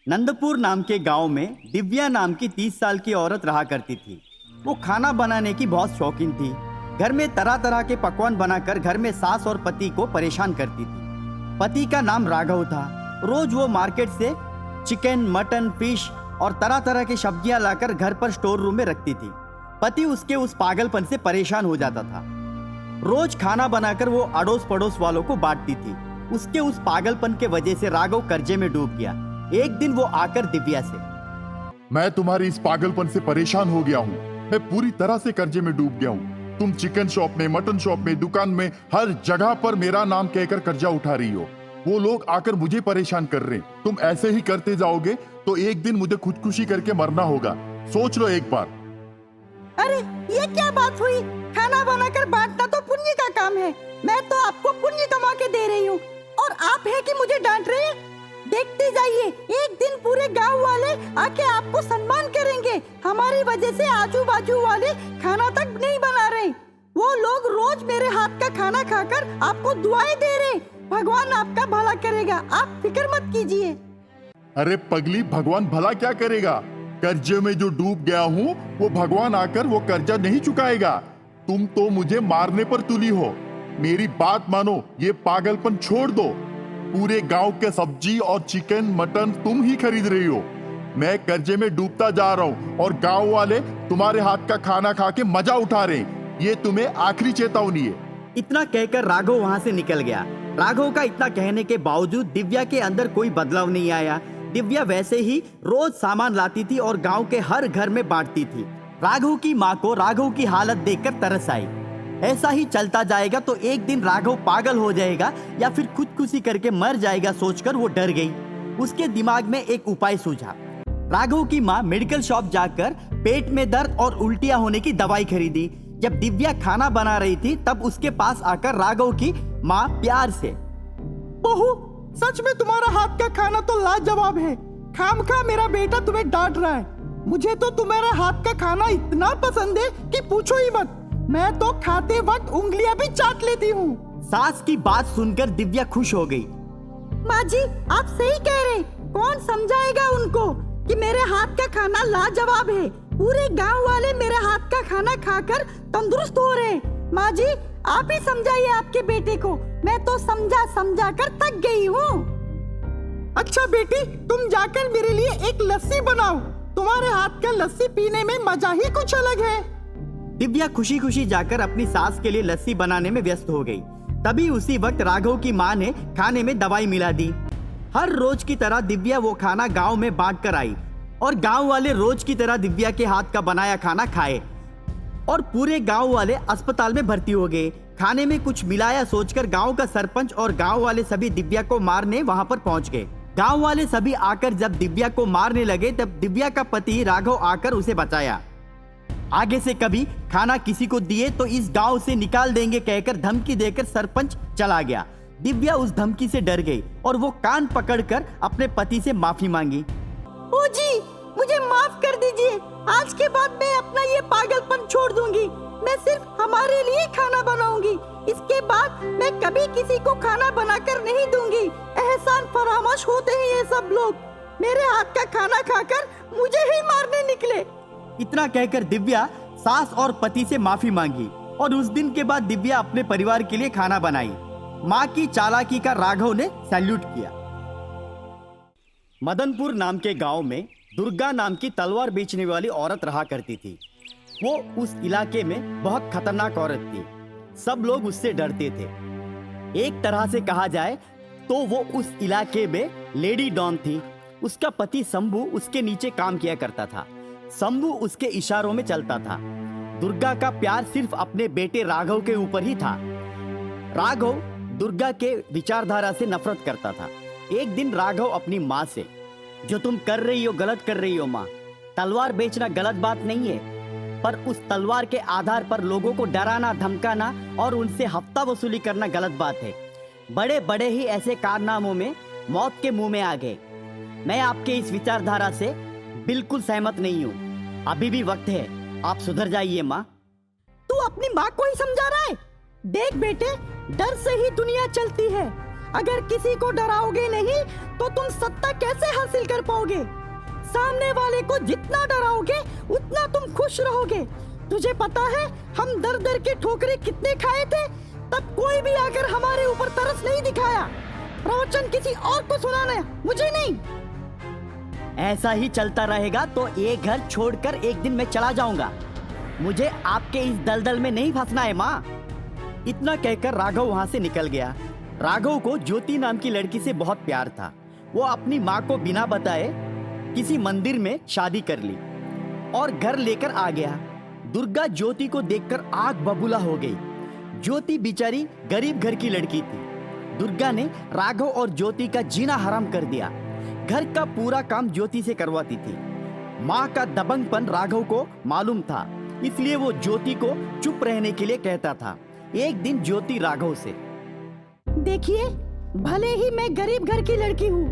नंदपुर नाम के गांव में दिव्या नाम की 30 साल की औरत रहा करती थी। वो खाना बनाने की बहुत शौकीन थी। घर में तरह तरह के पकवान बनाकर घर में सास और पति को परेशान करती थी। पति का नाम राघव था। रोज वो मार्केट से चिकन, मटन, फिश और तरह तरह की सब्जियां लाकर घर पर स्टोर रूम में रखती थी। पति उसके उस पागलपन से परेशान हो जाता था। रोज खाना बनाकर वो अड़ोस पड़ोस वालों को बांटती थी। उसके उस पागलपन के वजह से राघव कर्जे में डूब गया। एक दिन वो आकर दिव्या से, मैं तुम्हारी इस पागलपन से परेशान हो गया हूँ। मैं पूरी तरह से कर्जे में डूब गया हूँ। तुम चिकन शॉप में, मटन शॉप में, दुकान में, हर जगह पर मेरा नाम कहकर कर्जा उठा रही हो। वो लोग आकर मुझे परेशान कर रहे हैं। तुम ऐसे ही करते जाओगे तो एक दिन मुझे खुदकुशी करके मरना होगा। सोच लो एक बार। अरे ये क्या बात हुई? खाना बनाकर बांटना तो पुण्य का काम है। मैं तो आपको पुण्य कमा के दे रही हूँ और आप है कि मुझे डांट रहे हैं। देखते जाइए, एक दिन पूरे गांव वाले आके आपको सम्मान करेंगे। हमारी वजह से आजू बाजू वाले खाना तक नहीं बना रहे। वो लोग रोज मेरे हाथ का खाना खाकर आपको दुआएं दे रहे। भगवान आपका भला करेगा, आप फिक्र मत कीजिए। अरे पगली, भगवान भला क्या करेगा? कर्जे में जो डूब गया हूँ वो भगवान आकर वो कर्जा नहीं चुकाएगा। तुम तो मुझे मारने पर तुली हो। मेरी बात मानो, ये पागलपन छोड़ दो। पूरे गांव के सब्जी और चिकन, मटन तुम ही खरीद रही हो। मैं कर्जे में डूबता जा रहा हूँ और गांव वाले तुम्हारे हाथ का खाना खा के मजा उठा रहे हैं। ये तुम्हें आखिरी चेतावनी है। इतना कहकर राघव वहां से निकल गया। राघव का इतना कहने के बावजूद दिव्या के अंदर कोई बदलाव नहीं आया। दिव्या वैसे ही रोज सामान लाती थी और गांव के हर घर में बांटती थी। राघव की माँ को राघव की हालत देखकर तरस आई। ऐसा ही चलता जाएगा तो एक दिन राघव पागल हो जाएगा या फिर खुदकुशी करके मर जाएगा सोचकर वो डर गई। उसके दिमाग में एक उपाय सूझा। राघव की माँ मेडिकल शॉप जाकर पेट में दर्द और उल्टियां होने की दवाई खरीदी। जब दिव्या खाना बना रही थी तब उसके पास आकर राघव की माँ प्यार से, बहू, सच में तुम्हारा हाथ का खाना तो लाजवाब है। खामखा मेरा बेटा तुम्हें डांट रहा है। मुझे तो तुम्हारा हाथ का खाना इतना पसंद है कि पूछो ही मत। मैं तो खाते वक्त उंगलियां भी चाट लेती हूँ। सास की बात सुनकर दिव्या खुश हो गई। माँ जी, आप सही कह रहे। कौन समझाएगा उनको कि मेरे हाथ का खाना लाजवाब है? पूरे गांव वाले मेरे हाथ का खाना खाकर तंदुरुस्त हो रहे। माँ जी, आप ही समझाइए आपके बेटे को। मैं तो समझा समझा कर थक गई हूँ। अच्छा बेटी, तुम जाकर मेरे लिए एक लस्सी बनाओ। तुम्हारे हाथ का लस्सी पीने में मजा ही कुछ अलग है। दिव्या खुशी खुशी जाकर अपनी सास के लिए लस्सी बनाने में व्यस्त हो गई। तभी उसी वक्त राघव की माँ ने खाने में दवाई मिला दी। हर रोज की तरह दिव्या वो खाना गांव में बांट कर आई और गांव वाले रोज की तरह दिव्या के हाथ का बनाया खाना खाए और पूरे गांव वाले अस्पताल में भर्ती हो गए। खाने में कुछ मिलाया सोचकर गांव का सरपंच और गांव वाले सभी दिव्या को मारने वहां पर पहुंच गए। गांव वाले सभी आकर जब दिव्या को मारने लगे तब दिव्या का पति राघव आकर उसे बचाया। आगे से कभी खाना किसी को दिए तो इस गांव से निकाल देंगे कहकर धमकी देकर सरपंच चला गया। दिव्या उस धमकी से डर गई और वो कान पकड़कर अपने पति से माफी मांगी। ओ जी, मुझे माफ कर दीजिए। आज के बाद मैं अपना ये पागलपन छोड़ दूंगी। मैं सिर्फ हमारे लिए खाना बनाऊंगी। इसके बाद मैं कभी किसी को खाना बनाकर नहीं दूंगी। एहसान फरामोश होते हैं ये सब लोग। मेरे हाथ का खाना खाकर मुझे ही मारने निकले। इतना कहकर दिव्या सास और पति से माफी मांगी और उस दिन के बाद दिव्या अपने परिवार के लिए खाना बनाई। माँ की चालाकी का राघव ने सैल्यूट किया। मदनपुर नाम के गांव में दुर्गा नाम की तलवार बेचने वाली औरत रहा करती थी। वो उस इलाके में बहुत खतरनाक औरत थी। सब लोग उससे डरते थे। एक तरह से कहा जाए तो वो उस इलाके में लेडी डॉन थी। उसका पति शंभू उसके नीचे काम किया करता था। शंभू उसके इशारों में चलता था। दुर्गा का प्यार सिर्फ अपने बेटे राघव के ऊपर ही था। राघव दुर्गा के विचारधारा से नफरत करता था। एक दिन राघव अपनी माँ से, जो तुम कर रही हो गलत कर रही हो माँ। तलवार बेचना गलत बात नहीं है, पर उस तलवार के आधार पर लोगों को डराना, धमकाना और उनसे हफ्ता वसूली करना गलत बात है। बड़े बड़े ही ऐसे कारनामों में मौत के मुंह में आ गए। मैं आपके इस विचारधारा से बिल्कुल सहमत नहीं हूँ। अभी भी वक्त है, आप सुधर जाइए माँ। तू अपनी माँ को ही समझा रहा है? देख बेटे, डर से ही दुनिया चलती है। अगर किसी को डराओगे नहीं तो तुम सत्ता कैसे हासिल कर पाओगे? सामने वाले को जितना डराओगे उतना तुम खुश रहोगे। तुझे पता है हम दर दर के ठोकरे कितने खाए थे, तब कोई भी आकर हमारे ऊपर तरस नहीं दिखाया। प्रवचन किसी और को सुनाना, मुझे नहीं। ऐसा ही चलता रहेगा तो ये घर छोड़कर एक दिन मैं चला जाऊंगा। मुझे आपके इस दलदल में नहीं फंसना है माँ। इतना कहकर राघव वहां से निकल गया। राघव को ज्योति नाम की लड़की से बहुत प्यार था। वो अपनी माँ को बिना बताए किसी मंदिर में शादी कर ली और घर लेकर आ गया। दुर्गा ज्योति को देखकर आग बबूला हो गई। ज्योति बेचारी गरीब घर की लड़की थी। दुर्गा ने राघव और ज्योति का जीना हराम कर दिया। घर का पूरा काम ज्योति से करवाती थी। माँ का दबंगपन राघव को मालूम था, इसलिए वो ज्योति को चुप रहने के लिए कहता था। एक दिन ज्योति राघव से, देखिए, भले ही मैं गरीब घर की लड़की हूँ,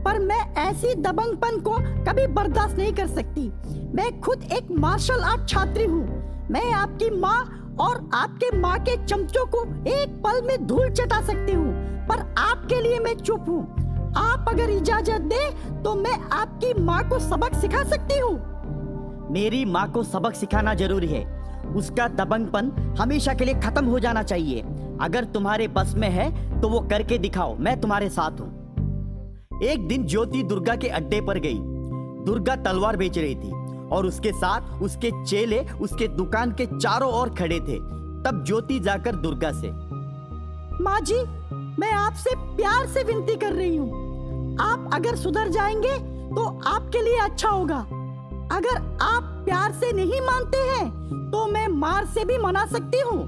पर मैं ऐसी दबंगपन को कभी बर्दाश्त नहीं कर सकती। मैं खुद एक मार्शल आर्ट छात्री हूँ। मैं आपकी माँ और आपके माँ के चमचों को एक पल में धूल चटा सकती हूँ, पर आपके लिए मैं चुप हूँ। आप अगर इजाजत दे तो मैं आपकी माँ को सबक सिखा सकती हूँ। मेरी माँ को सबक सिखाना जरूरी है। उसका दबंगपन हमेशा के लिए खत्म हो जाना चाहिए। अगर तुम्हारे बस में है तो वो करके दिखाओ, मैं तुम्हारे साथ हूँ। एक दिन ज्योति दुर्गा के अड्डे पर गई। दुर्गा तलवार बेच रही थी और उसके साथ उसके चेले उसके दुकान के चारों ओर खड़े थे। तब ज्योति जाकर दुर्गा से, माँ जी, मैं आपसे प्यार से विनती कर रही हूँ। आप अगर सुधर जाएंगे तो आपके लिए अच्छा होगा। अगर आप प्यार से नहीं मानते हैं तो मैं मार से भी मना सकती हूँ।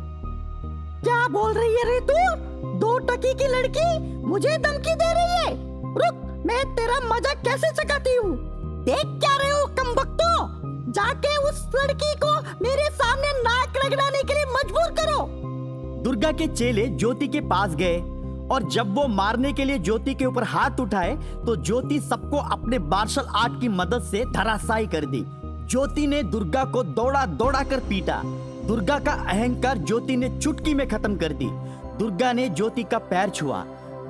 क्या बोल रही है रे तू? 2 टकी की लड़की मुझे धमकी दे रही है। रुक, मैं तेरा मजाक कैसे चकाती हूँ। देख क्या रहे हो कमबख्तो? जाके उस लड़की को मेरे सामने नाक रगड़ाने के लिए मजबूर करो। दुर्गा के चेले ज्योति के पास गए और जब वो मारने के लिए ज्योति के ऊपर हाथ उठाए तो ज्योति सबको अपने मार्शल आर्ट की मदद से धराशायी कर दी। ज्योति ने दुर्गा को दौड़ा दौड़ा कर पीटा। दुर्गा का अहंकार ज्योति ने चुटकी में खत्म कर दी। दुर्गा ने ज्योति का पैर छुआ।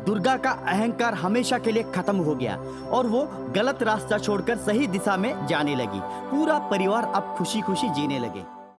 दुर्गा का अहंकार हमेशा के लिए खत्म हो गया और वो गलत रास्ता छोड़कर सही दिशा में जाने लगी। पूरा परिवार अब खुशी खुशी जीने लगे।